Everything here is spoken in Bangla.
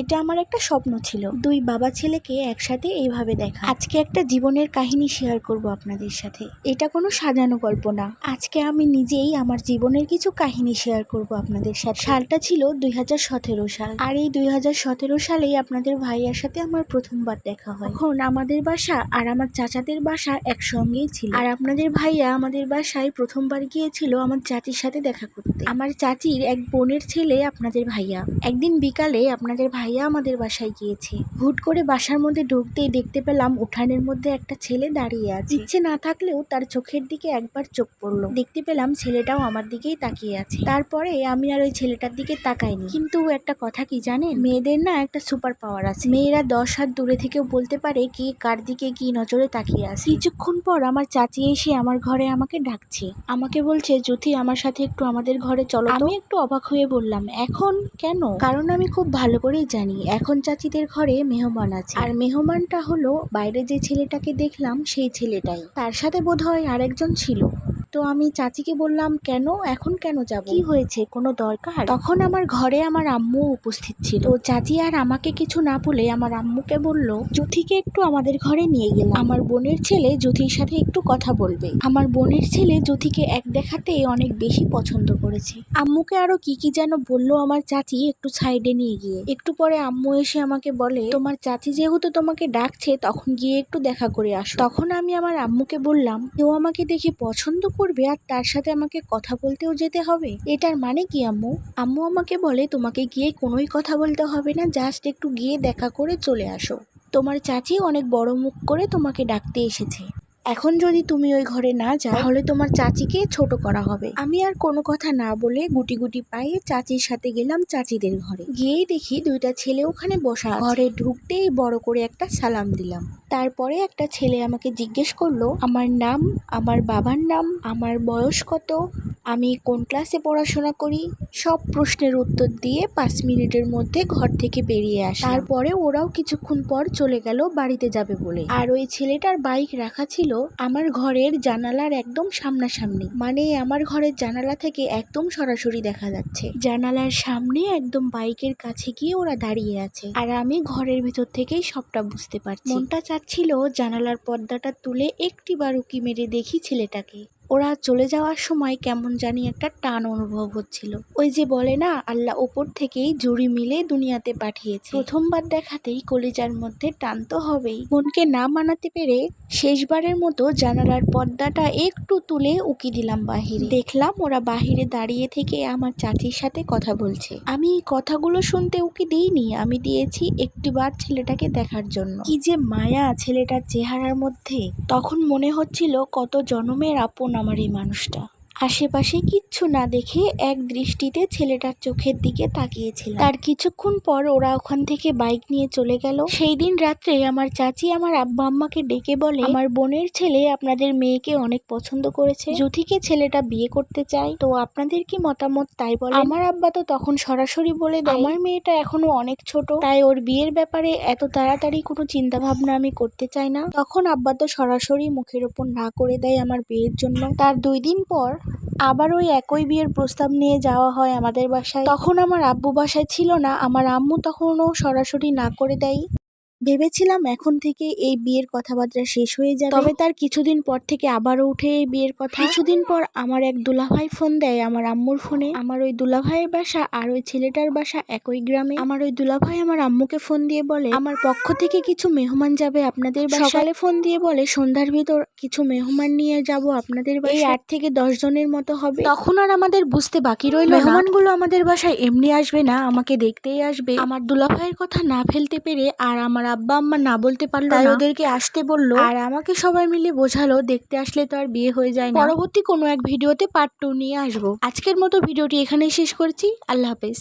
এটা আমার একটা স্বপ্ন ছিল, দুই বাবা ছেলেকে একসাথে এইভাবে দেখা। আজকে একটা জীবনের কাহিনী শেয়ার করব আপনাদের সাথে। এটা কোনো সাজানো গল্প না, আজকে আমি নিজেই আমার জীবনের কিছু কাহিনী শেয়ার করব আপনাদের সাথে। সালটা ছিল 2017 সাল, আর এই 2017 সালেই আপনাদের ভাইয়ার সাথে আমার প্রথমবার দেখা হয়। এখন আমাদের বাসা আর আমার চাচাদের বাসা একসঙ্গেই ছিল, আর আপনাদের ভাইয়া আমাদের বাসায় প্রথমবার গিয়েছিল আমার চাচির সাথে দেখা করতে। আমার চাচির এক বোনের ছেলে আপনাদের ভাইয়া। একদিন বিকালে আপনাদের ভাইয়া আমাদের বাসায় গিয়েছে। হুট করে বাসার মধ্যে ঢুকতেই দেখতে পেলাম উঠানের মধ্যে একটা ছেলে দাঁড়িয়ে আছে। ইচ্ছে না থাকলেও তার চোখের দিকে একবার চোখ পড়লো, দেখতে পেলাম ছেলেটাও আমার দিকেই তাকিয়ে আছে। তারপরে আমি আর ওই ছেলেটার দিকে তাকাইনি। কিন্তু একটা কথা কি জানেন, মেয়েদের না একটা সুপার পাওয়ার আছে। মেয়েরা 10 হাত দূরে থেকেও বলতে পারে কি কার দিকে কি নজরে তাকিয়ে আছে। কিছুক্ষণ পর আমার চাচি এসে আমার ঘরে আমাকে ডাকছে, আমাকে বলছে জ্যোতি আমার সাথে একটু আমাদের ঘরে চলো। আমি একটু অবাক হয়ে বললাম এখন কেন? কারণ আমি খুব ভালো করেই জানি এখন চাচিদের ঘরে মেহমান আছে, আর মেহমানটা হলো বাইরে যে ছেলেটাকে দেখলাম সেই ছেলেটাই, তার সাথে বোধহয় আরেকজন ছিল। তো আমি চাচিকে বললাম কেন, এখন কেন যাব, কি হয়েছে, কোনো দরকার? তখন আমার ঘরে আমার আম্মু উপস্থিত ছিল। তো চাচি আর আমাকে কিছু না বলে আমার আম্মুকে বলল জ্যোতিকে একটু আমাদের ঘরে নিয়ে গেলাম, আমার বোনের ছেলে জ্যোতির সাথে একটু কথা বলবে। আমার বোনের ছেলে জ্যোতিকে এক দেখাতেই অনেক বেশি পছন্দ করেছে। আম্মুকে আরো কি কি যেন বললো আমার চাচি একটু সাইডে নিয়ে গিয়ে। একটু পরে আম্মু এসে আমাকে বলে তোমার চাচি যেহেতু তোমাকে ডাকছে তখন গিয়ে একটু দেখা করে আসো। তখন আমি আমার আম্মুকে বললাম কেউ আমাকে দেখে পছন্দ করবে আর তার সাথে আমাকে কথা বলতেও যেতে হবে, এটার মানে কি আম্মু? আম্মু আমাকে বলে তোমাকে গিয়ে কোনোই কথা বলতে হবে না, জাস্ট একটু গিয়ে দেখা করে চলে আসো। তোমার চাচি অনেক বড় মুখ করে তোমাকে ডাকতে এসেছে, এখন যদি তুমি ওই ঘরে না যাও তাহলে তোমার চাচিকে ছোট করা হবে। আমি আর কোনো কথা না বলে গুটি গুটি পায়ে চাচির সাথে গেলাম চাচিদের ঘরে। গিয়েই দেখি দুইটা ছেলে ওখানে বসা আছে। ঘরে ঢুকতেই বড় করে একটা সালাম দিলাম। তারপরে একটা ছেলে আমাকে জিজ্ঞেস করলো আমার নাম, আমার বাবার নাম, আমার বয়স কত, আমি কোন ক্লাসে পড়াশোনা করি। সব প্রশ্নের উত্তর দিয়ে 5 মিনিটের মধ্যে ঘর থেকে বেরিয়ে আসে। তারপরে ওরাও কিছুক্ষণ পর চলে গেল বাড়িতে যাবে বলে। আর ওই ছেলেটার বাইক রাখা ছিল আমার ঘরের জানালার একদম সামনাসামনি, মানে আমার ঘরের জানালা থেকে একদম সরাসরি দেখা যাচ্ছে। জানালার সামনে একদম বাইকের কাছে গিয়ে ওরা দাঁড়িয়ে আছে, আর আমি ঘরের ভিতর থেকেই সবটা বুঝতে পারছি। মনটা চাচ্ছিল জানালার পর্দাটা তুলে একটিবার উকি মেরে দেখি ছেলেটাকে। ওরা চলে যাওয়ার সময় কেমন জানি একটা টান অনুভব হচ্ছিল। ওই যে বলে না আল্লাহ ওপর থেকেই জুড়ি মিলে দুনিয়াতে পাঠিয়েছে। প্রথমবার দেখাতেই কলিজার মধ্যে টান তো হবেই। মনকে না মানাতে পেরে শেষবারের মতো জানালার পর্দাটা একটু তুলে উকি দিলাম বাহিরে। দেখলাম ওরা বাহিরে দাঁড়িয়ে থেকে আমার চাচির সাথে কথা বলছে। আমি কথাগুলো শুনতে উকি দিইনি, আমি দিয়েছি একটিবার ছেলেটাকে দেখার জন্য। কি যে মায়া ছেলেটার চেহারার মধ্যে, তখন মনে হচ্ছিল কত জনমের আপন আমার এই মানুষটা। আশেপাশে কিচ্ছু না দেখে এক দৃষ্টিতে ছেলেটার চোখের দিকে তাকিয়েছিলাম। তার কিছুক্ষণ পর ওরা ওখান থেকে বাইক নিয়ে চলে গেল। সেই দিন রাত্রে আমার চাচি আমার আব্বা আম্মাকে ডেকে বলে আমার বোনের ছেলে আপনাদের মেয়েকে অনেক পছন্দ করেছে, জ্যোতিকে ছেলেটা বিয়ে করতে চায়, তো আপনাদের কি মতামত তাই বলে। আমার আব্বা তো তখন সরাসরি বলে দেয় আমার মেয়েটা এখনো অনেক ছোট, তাই ওর বিয়ের ব্যাপারে এত তাড়াতাড়ি কোনো চিন্তা ভাবনা আমি করতে চাই না। তখন আব্বা তো সরাসরি মুখের ওপর না করে দেয় আমার বিয়ের জন্য। তার 2 দিন পর আবার ওই একই বিয়ের প্রস্তাব নিয়ে যাওয়া হয় আমাদের বাসায়। তখন আমার আব্বু বাসায় ছিল না, আমার আম্মু তখনও সরাসরি না করে দেয়। ভেবেছিলাম এখন থেকে এই বিয়ের কথাবার্তা শেষ হয়ে যাবে, তবে তার কিছুদিন পর থেকে আবারও উঠে এই বিয়ের কথা। কিছুদিন পর আমার এক দুলাভাই ফোন দেয় আমার আম্মুর ফোনে। আমার ওই দুলাভাইয়ের বাসা আর ওই ছেলেটার বাসা একই গ্রামে। আমার ওই দুলাভাই আমার আম্মুকে ফোন দিয়ে বলে আমার পক্ষ থেকে কিছু মেহমান যাবে আপনাদের বাসায়। সকালে ফোন দিয়ে বলে সন্ধ্যার ভিতর কিছু মেহমান নিয়ে যাব আপনাদের বাসায়, এই 8 থেকে 10 জনের মতো হবে। তখন আর আমাদের বুঝতে বাকি রইল না মেহমানগুলো আমাদের বাসায় এমনি আসবে না, আমাকে দেখতেই আসবে। আমার দুলাভাইয়ের কথা না ফেলতে পেরে আর আমার আব্বা আম্মা না বলতে পারলো না, ওদেরকে আসতে বললো, আর আমাকে সবাই মিলে বোঝালো দেখতে আসলে তো আর বিয়ে হয়ে যায় না। পরবর্তী কোনো এক ভিডিওতে পার্ট 2 নিয়ে আসবো। আজকের মতো ভিডিওটি এখানেই শেষ করছি। আল্লাহ হাফেজ।